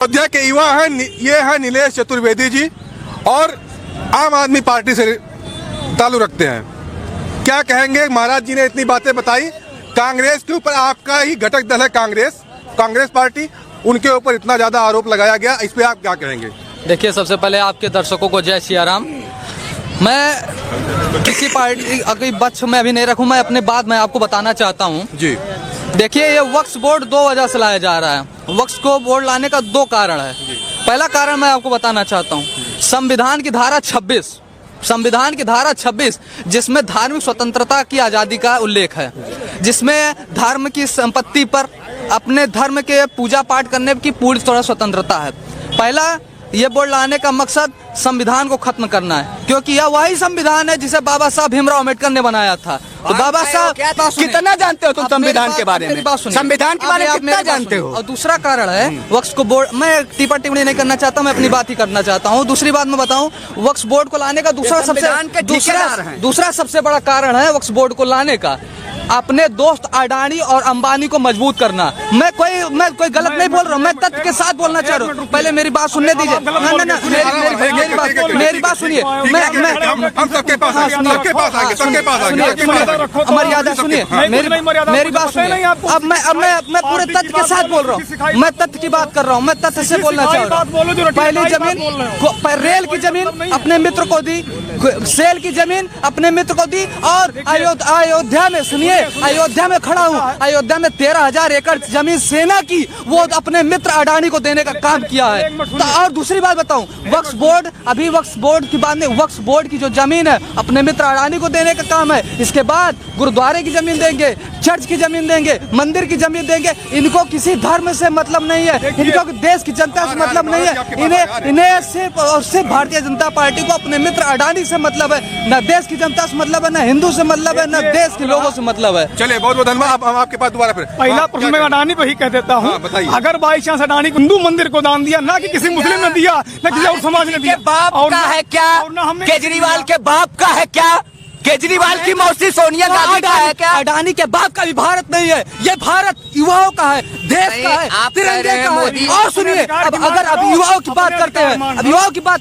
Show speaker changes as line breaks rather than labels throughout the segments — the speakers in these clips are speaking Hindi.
अयोध्या के युवा हैं, ये हैं नीलेश चतुर्वेदी जी और आम आदमी पार्टी से ताल्लुक रखते हैं। क्या कहेंगे? महाराज जी ने इतनी बातें बताई। कांग्रेस के ऊपर आपका ही घटक दल है कांग्रेस पार्टी, उनके ऊपर इतना ज्यादा आरोप लगाया गया, इस पे आप क्या कहेंगे?
देखिए, सबसे पहले आपके दर्शकों को जय सिया राम। मैं किसी पार्टी अगर पक्ष में अभी नहीं रखूं, मैं अपने बात में आपको बताना चाहता हूं जी। देखिए, ये वक्फ बोर्ड दो वजह से लाया जा रहा है। वक्फ को बोर्ड लाने का दो कारण है। पहला कारण मैं आपको बताना चाहता हूँ, संविधान की धारा 26 जिसमें धार्मिक स्वतंत्रता की आज़ादी का उल्लेख है, जिसमें धर्म की संपत्ति पर अपने धर्म के पूजा पाठ करने की पूरी तरह स्वतंत्रता है। पहला, ये बोर्ड लाने का मकसद संविधान को खत्म करना है, क्योंकि यह वही संविधान है जिसे बाबा साहब भीमराव अम्बेडकर ने बनाया था। तो बाबा साहब
कितना जानते हो तुम संविधान के बारे में? संविधान के बारे में कितना जानते हो?
और दूसरा कारण है वक्फ को बोर्ड, मैं टिप्पणी टिप्पणी नहीं करना चाहता, मैं अपनी बात ही करना चाहता हूँ। दूसरी बात मैं बताऊँ, वक्फ बोर्ड को लाने का दूसरा सबसे बड़ा कारण है वक्फ बोर्ड को लाने का अपने दोस्त अडानी और अंबानी को मजबूत करना। मैं कोई गलत नहीं बोल रहा हूँ, मैं तथ्य के साथ बोलना चाह रहा हूँ। पहले मेरी बात सुनने दीजिए। मेरी बात सुनिए। मर्यादा सुनिए, मेरी बात सुनिए। अब मैं पूरे तथ्य के साथ बोल रहा हूँ, मैं तथ्य की बात कर रहा हूँ, मैं तथ्य से बोलना चाह रहा हूँ। पहली जमीन, रेल की जमीन अपने मित्र को दी, सेल की जमीन अपने मित्र को दी, और अयोध्या में, सुनिए, अयोध्या में खड़ा हूँ, अयोध्या में 13,000 एकड़ जमीन सेना की वो अपने मित्र अडानी को देने का काम किया है। तो और दूसरी बात बताऊं, वक्फ बोर्ड, अभी वक्फ बोर्ड की बात नहीं, वक्फ बोर्ड की जो जमीन है अपने मित्र अडानी को देने का काम है। इसके बाद गुरुद्वारे की जमीन देंगे, चर्च की जमीन देंगे, मंदिर की जमीन देंगे। इनको किसी धर्म से मतलब नहीं है, इनको देश की जनता से मतलब नहीं है। इन्हें सिर्फ और सिर्फ भारतीय जनता पार्टी को अपने मित्र अडानी से मतलब है, न देश की जनता से मतलब है, न हिंदू से मतलब है, न देश के लोगों से मतलब है।
चलिए, बहुत बहुत धन्यवाद। हम आपके पास दोबारा फिर
पहला प्रश्न मैं अडानी पे ही कह देता हूँ। अगर बाई चांस अडानी हिंदू मंदिर को दान दिया, ना कि किसी मुस्लिम ने दिया, ना किसी और समाज ने दिया,
बाप का है क्या? केजरीवाल के बाप का है क्या? केजरीवाल की मौसी सोनिया गांधी का है क्या?
अडानी के बाप का भी भारत नहीं है, ये भारत युवाओं का है, देश का है, तिरंगे का है। और सुनिए, अब युवाओं की बात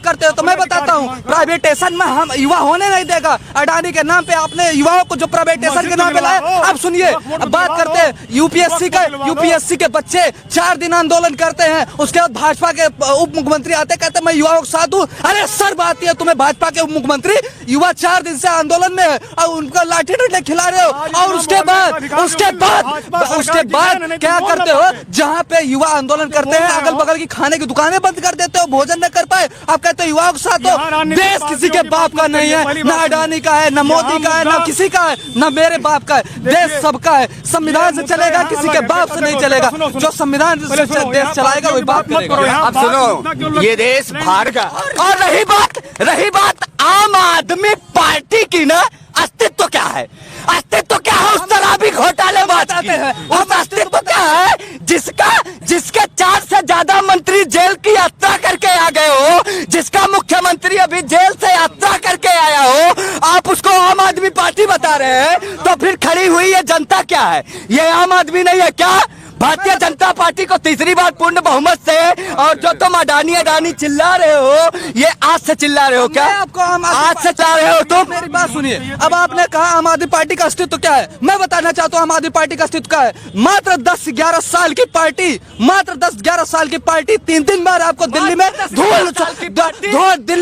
करते हैं, तो मैं बताता हूँ, प्राइवेटेशन में हम युवा होने नहीं देगा। अडानी के नाम पे आपने युवाओं को जो प्राइवेटेशन के नाम पे लाए। अब सुनिए, अब बात करते हैं यूपीएससी के बच्चे 4 दिन आंदोलन करते हैं, उसके बाद भाजपा के उप मुख्यमंत्री आते, कहते मैं युवाओं के साथ हूँ। अरे सर, बात है, तुम्हें भाजपा के उप मुख्यमंत्री युवा 4 दिन से आंदोलन में है और उनका लाठी डंडे खिला रहे हो, और उसके बाद क्या करते हो? जहाँ पे युवा आंदोलन करते हैं, अगल बगल की खाने की दुकानें बंद कर देते हो, भोजन न कर पाए, आप कहते हो युवाओं के साथ हो। देश किसी के बाप का नहीं है, न अडानी का है, न मोदी का है, न किसी का है, न मेरे बाप का है। देश सबका है, संविधान से चलेगा, किसी के बाप से नहीं चलेगा। जो संविधान से देश चलाएगा वही बाप करेगा।
अब सुनो, ये देश भारत का। और रही बात आम आदमी पार्टी की ना, अस्तित्व क्या है? उस तरह भी घोटाले बात हैं। उस अस्तित्व क्या है जिसके 4 से ज्यादा मंत्री जेल की यात्रा करके आ गए हो, जिसका मुख्यमंत्री अभी जेल से यात्रा करके आया हो, आप उसको आम आदमी पार्टी बता रहे हैं? तो फिर खड़ी हुई ये जनता क्या है? ये आम आदमी नहीं है क्या? भारतीय जनता पार्टी को तीसरी बार पूर्ण बहुमत से, और जो तुम अडानी चिल्ला रहे हो, ये आज से चिल्ला रहे हो क्या?
आपको
आज से चिल्ला रहे हो तुम?
मेरी बात सुनिए। अब आपने कहा आम आदमी पार्टी का अस्तित्व क्या है, मैं बताना चाहता हूँ आम आदमी पार्टी का अस्तित्व क्या है। मात्र 10-11 साल की पार्टी 3 बार आपको दिल्ली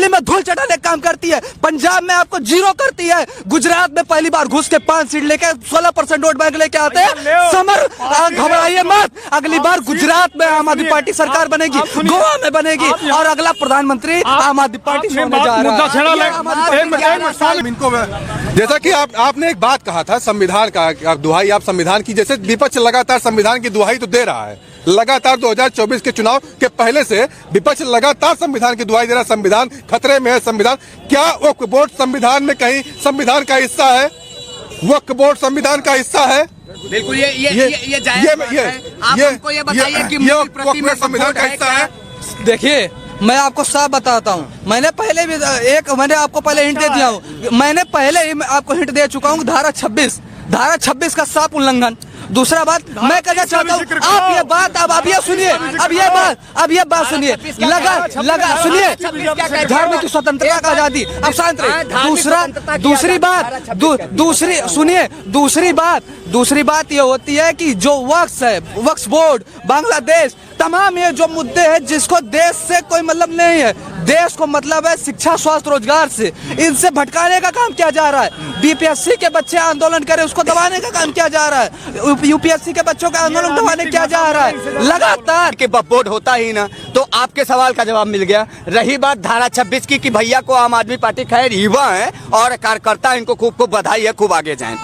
में धूल चटाने का काम करती है, पंजाब में आपको 0 करती है, गुजरात में पहली बार घुस के 5 सीट लेके 16% वोट बैंक लेके आते हैं। समर, घबराइए मत, अगली बार गुजरात में आम आदमी पार्टी सरकार बनेगी, गोवा में बनेगी, और अगला प्रधानमंत्री आम आदमी पार्टी से होने जा रहा है।
जैसा कि आपने एक बात कहा था, संविधान का दुहाई आप संविधान की, जैसे विपक्ष लगातार संविधान की दुहाई तो दे रहा है, लगातार 2024 के चुनाव के पहले से विपक्ष लगातार संविधान की दुहाई दे रहा है, संविधान खतरे में है। संविधान क्या वक्फ बोर्ड संविधान में कहीं संविधान का हिस्सा है? वक्फ बोर्ड संविधान का हिस्सा है?
बिल्कुल, आप हमको ये बताइए कि मूल प्रति में
संविधान का हिस्सा है?
देखिए, मैं आपको साफ बताता हूँ, मैंने आपको पहले हिंट दे दिया हूँ, मैंने पहले ही आपको हिंट दे चुका हूँ। धारा 26 का साफ उल्लंघन, दूसरा बात मैं कहना चाहता हूँ, आप ये बात अब ये सुनिए, अब ये बात सुनिए, लगा सुनिए, धर्म की स्वतंत्रता का आजादी, अब शांत रहिए। दूसरी बात ये होती है कि जो वक्फ बोर्ड, बांग्लादेश, तमाम ये जो मुद्दे हैं जिसको देश से कोई मतलब नहीं है, देश को मतलब है शिक्षा, स्वास्थ्य, रोजगार से, इनसे भटकाने का काम किया जा रहा है। बीपीएससी के बच्चे आंदोलन करे उसको दबाने का काम किया जा रहा है, यूपीएससी के बच्चों का आंदोलन दबाने किया जा रहा है लगातार।
के वक्फ बोर्ड होता ही ना, तो आपके सवाल का जवाब मिल गया। रही बात धारा 26 की भैया को आम आदमी पार्टी खैर युवा है और कार्यकर्ता, इनको खूब खूब बधाई है, खूब आगे जाएं।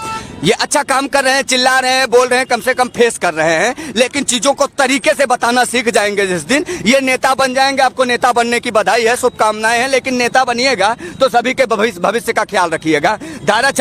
ये अच्छा काम कर रहे हैं, चिल्ला रहे हैं, बोल रहे हैं, कम से कम फेस कर रहे हैं, लेकिन चीजों को तरीके से बताना सीख जाएंगे जिस दिन, ये नेता बन जाएंगे। आपको नेता बनने की बधाई है, शुभकामनाएं हैं, लेकिन नेता बनिएगा तो सभी के भविष्य का ख्याल रखिएगा। धारा